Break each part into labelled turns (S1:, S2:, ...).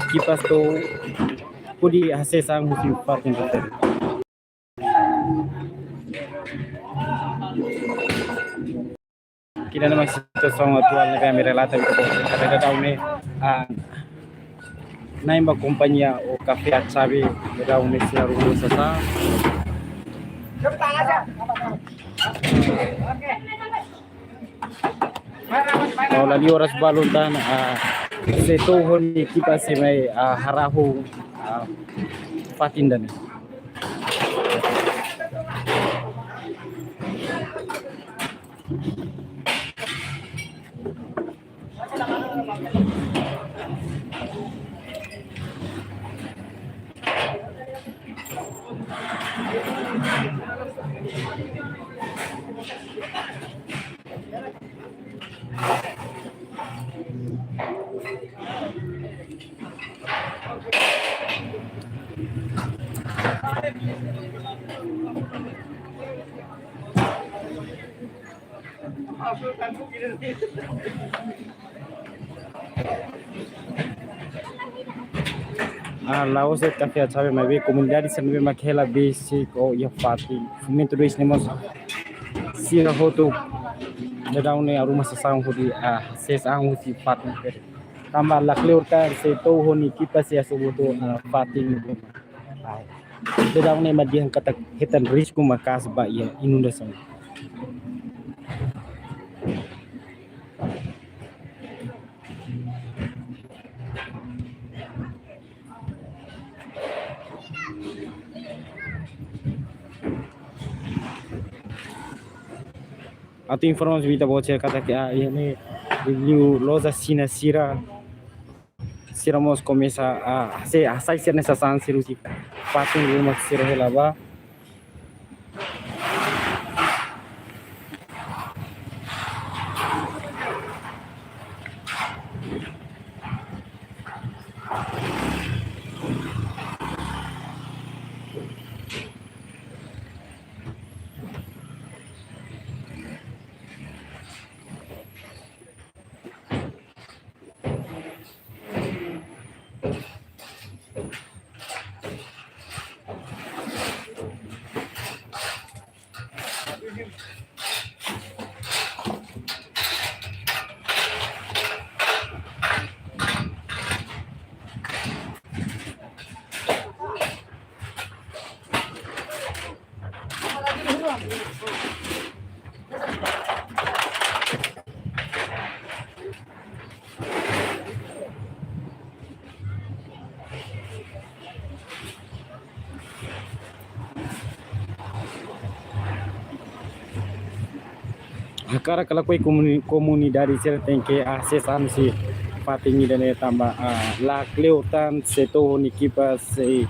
S1: equipas to pudi acessar musim fatin do ter. Kita nama situação atual na kami relata ko kada daw ne na imba companhia o café sabe daw ne sila rulo sa Kalau lagi oras baluntan seto honi kita semai harahu fatindan. Laos et café sabe mais bem comunidade sempre maquela basic ou ia fati fomento dois nemos sira hoto da daw ne aruma sa sang hodi ses ang si fati tamba la cleurta se to honi kita se asoboto fati da daw ne madihan kata hitan risiko makas ba ia inundação. Atau informasi kita bocor kata que ini review loja sina sira mos começa a sair nessa cirurgia fatin rumah sira helaba Cara kalau koi komunidade sira tem que acessar si fatingi dan tambah la cleutan seto ni kipas se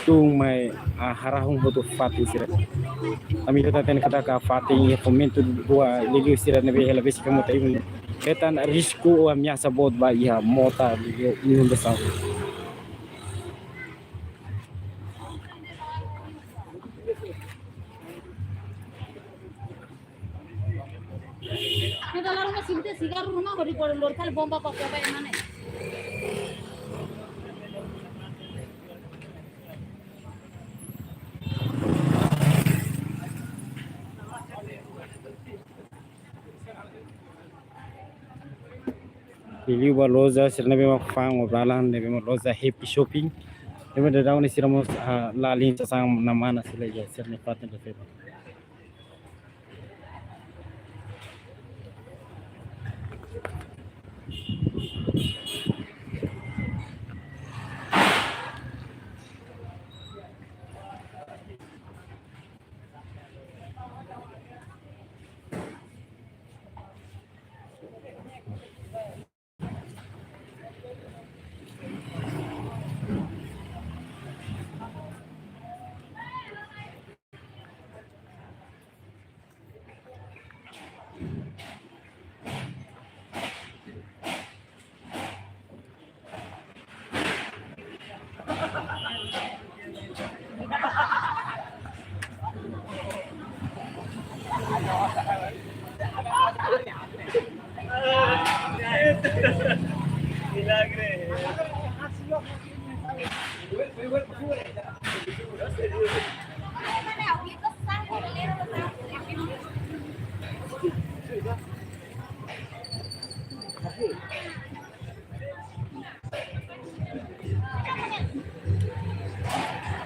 S1: tung mai harahung hoto fati sira kami kita ten kata ka fatingi fomento dua lili sira nabi hela besi kamu tai ketan risiko o amya sabot ba ia mota ini besar.
S2: Cigarro rumah beri kolor lokal bomba pakai apa yang mana?
S1: Ili ba loja sirna be mak fang obralan ne be loja happy shopping ne da daw ne siramos lalin sa sang namana sila ya sirne paten da fe.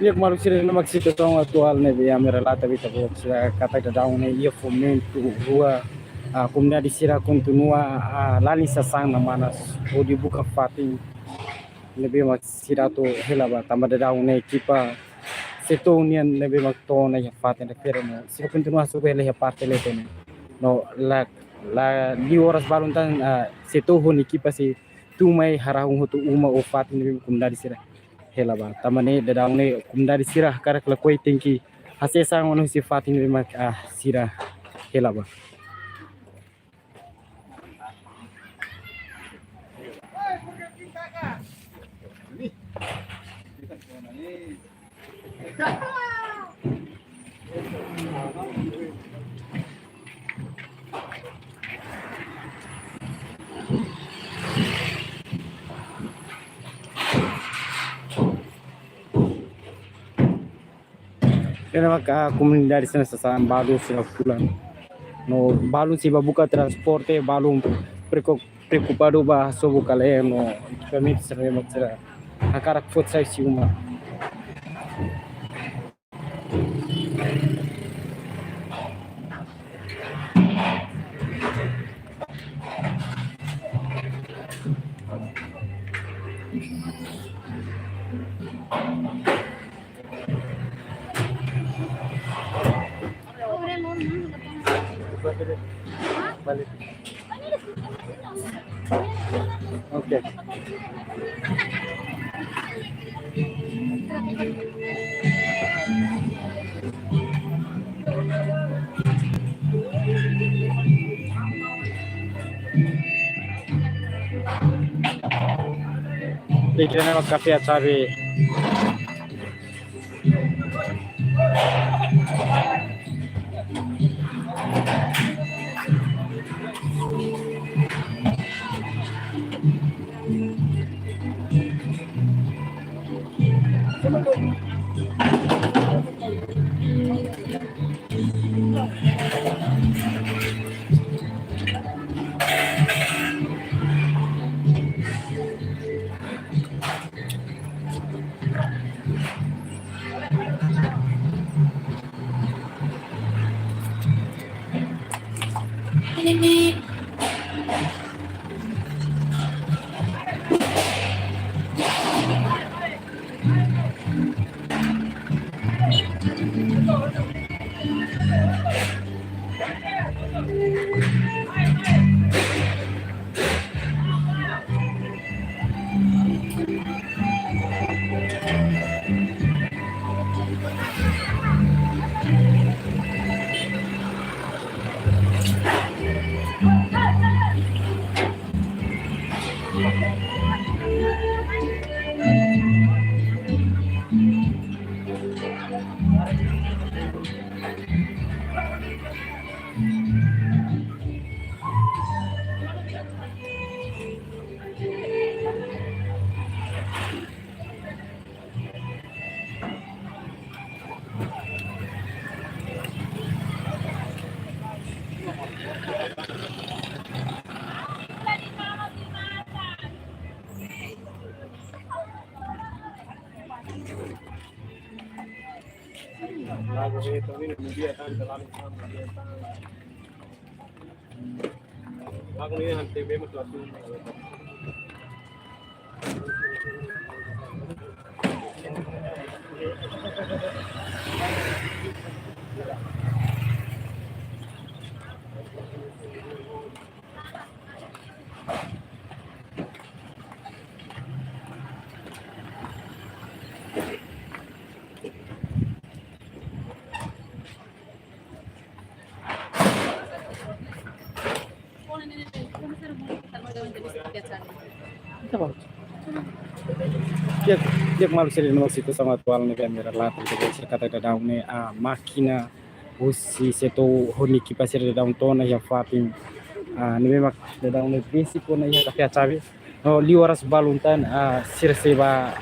S1: Io come uscire na situação atual né via me relata vita bo kata da down né ia fomento rua a comunidade sira continua a lá nessa sana manas o di buka fatin lebih mak sira to helaba tamba da down né equipa seto unian lebih mak to na ya fatin da pero no sira continua so ele ya parte le tene no la di horas baluntan seto hon equipa si tu mai harahung hotu uma o fatin lebih comunidade sira helaba tamane dadang ne kumdari sirah karak lakoi tingki hase sang onu sifatin memang sirah helaba kena maka komunidade sana sasan balu sira pulan no balu si babuka transporte balu preocupado ba sobo kale no permit sira sira akarak foot sai siuma balik okay Dikira nak kafe acabe Tiap malu sila naman sito sa mga tuwal na kamera lahat ng sila kata daw ni makina o si seto honi kipa sila daw to na ya fatin ni mak daw ni prinsipyo na ya kaya sabi liwaras baluntan sirseba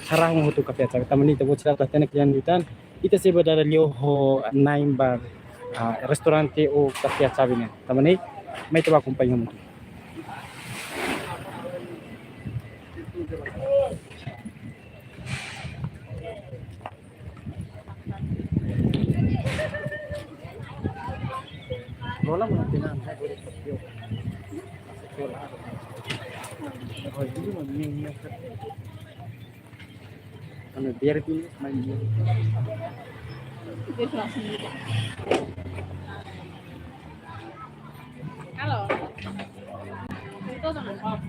S1: harang hutu kapya sabi tamani tabo sila tatene kyan dutan ita seba dara liyo ho naimbar restaurante o kapya sabi ne tamani may taba kumpanya mo Lola mo tinan ha gori kapyo oh ini mo ni ano biar pili main biar
S2: Dia langsung gitu. Halo. Itu sama.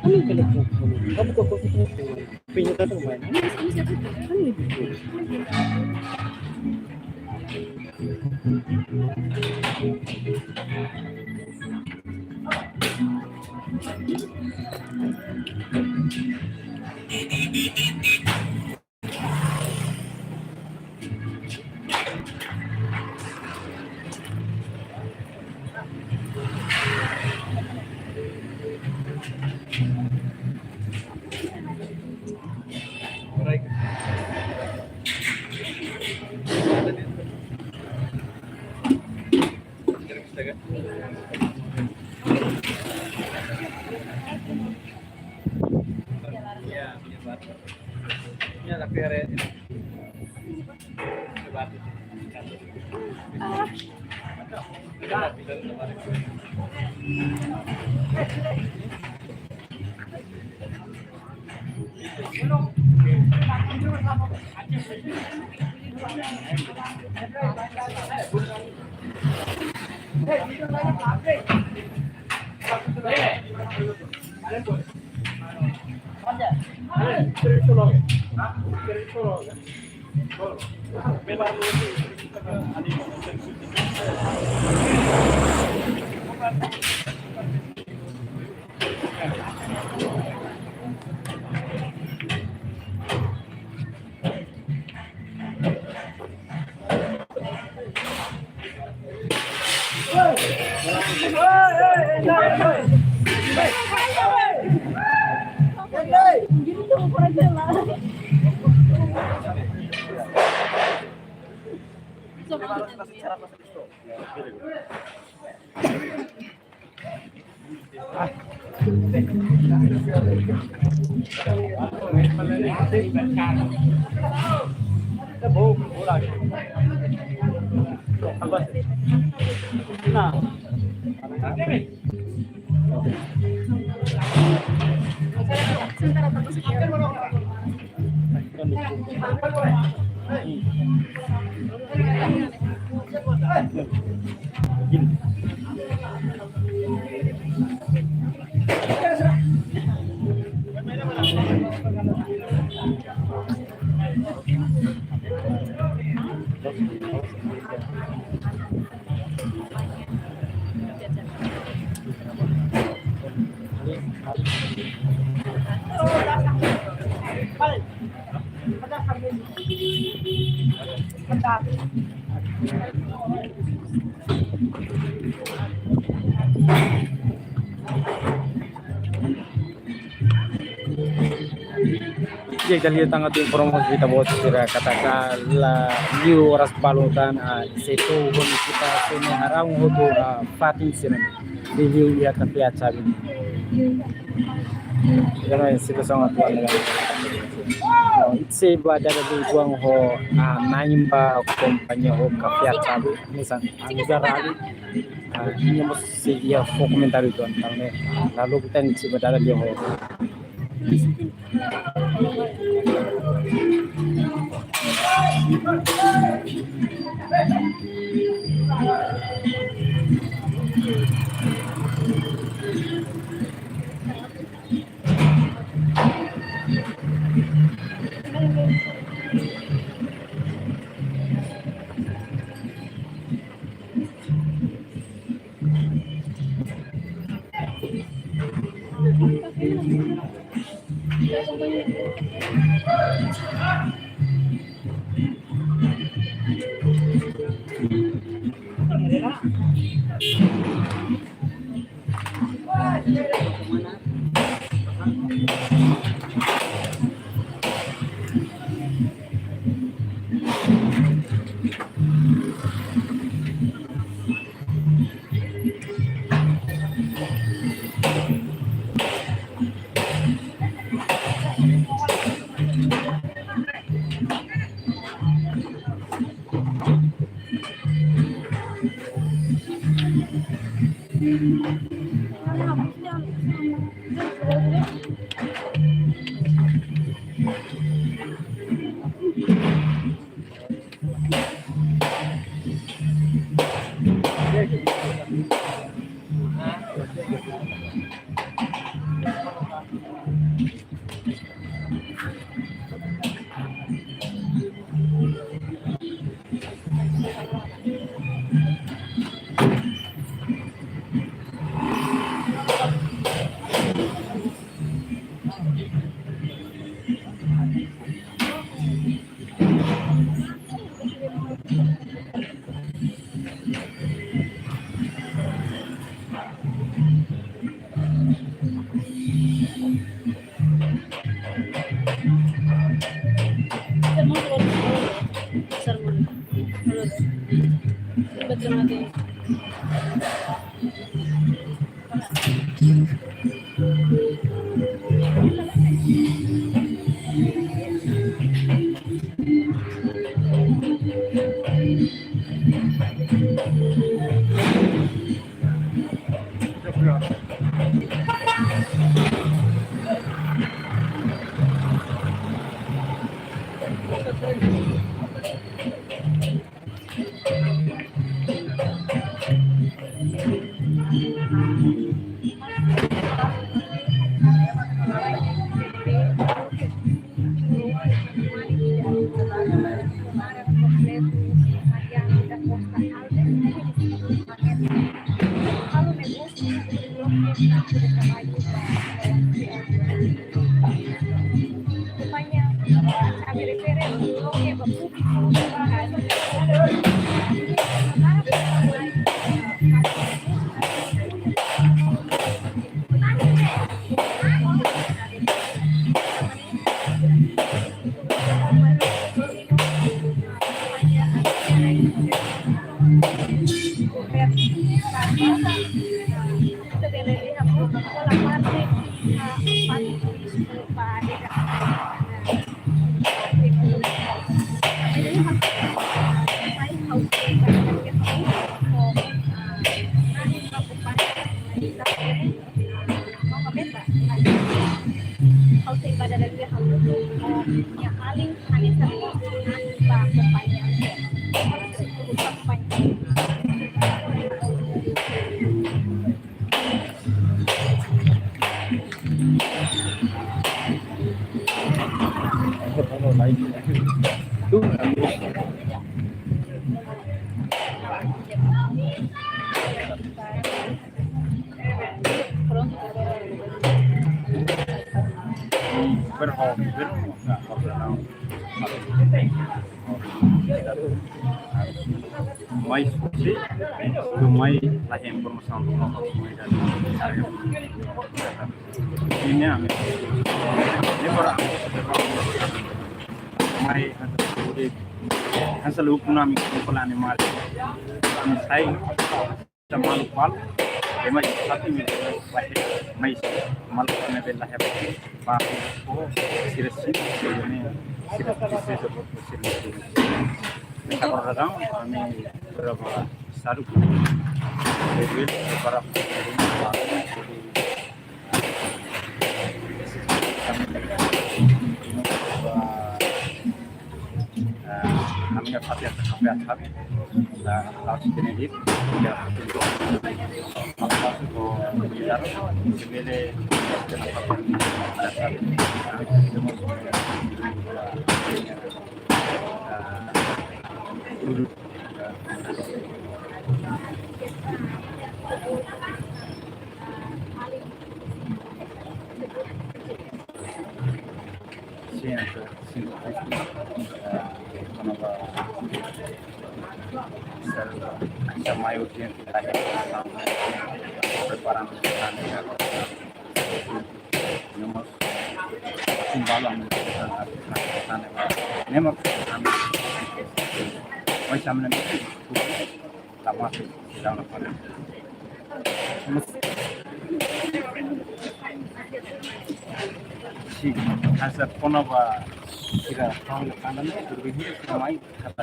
S2: Ano yung telephone ko? Kamu ko ko pinya ka to man. Jadi kali tanggal tu promosi kita buat kira katakanlah liu oras balutan situ pun kita sini harang hutu fatin sini di liu ya tapi acabi karena situ sangat tuan itse ba daga di buang ho naimba kompanya ho kafi acabi misal angzarali ini mesti dia komentar itu karena lalu kita coba dalam dia mau
S3: mais do mai la informação do nosso comunidade ini ame agora mai hasil hukum kami kumpulan mal sai sama lupal mai satu mai mal kami bela heb pak sirasi ini sirasi kita berdagang kami berapa saruk will para namanya Fatia Habi harus Benedict ya masuk ke biar sebele sama yang kita preparan nomor timbalan nomor mai samne lama dalam pada si hazat ponova kira tahun kanan berbeda ramai kata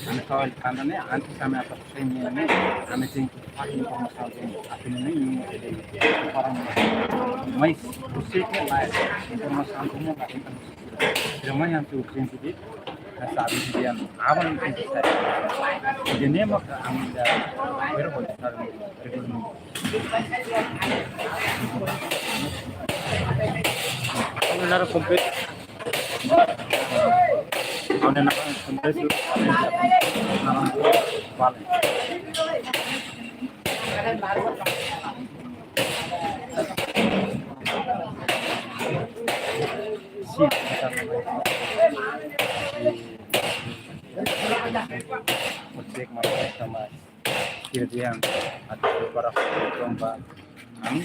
S3: ane tahun kanan anti sama apa ini ane tinggi paling informasi apa ini orang mais usiknya lain informasi antunya lagi kan ramai yang tuh sensitif saat dia awan itu jadi maka anda berboleh benar komplit ada nak komplit vale cek market sama kira-kira ada beberapa lomba ini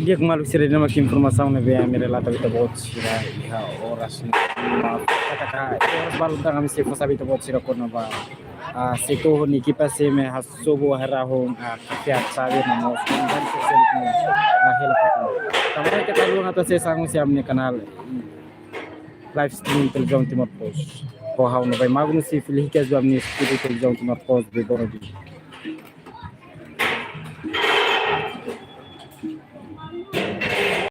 S1: dia kemalu sih nama informasi yang lebih ambil lata kita buat sih ya oras kata oras baru tentang kami sih fosabi kita buat sih korna ba seto ni kita sih me hasubu harahong kiat sabi nama dan sesi ini helpful kami kita dulu atau saya sanggup siap nih kanal live stream television Timor Post. Kau hau no vai magnus si filihikas do amni television Timor Post de Borodi.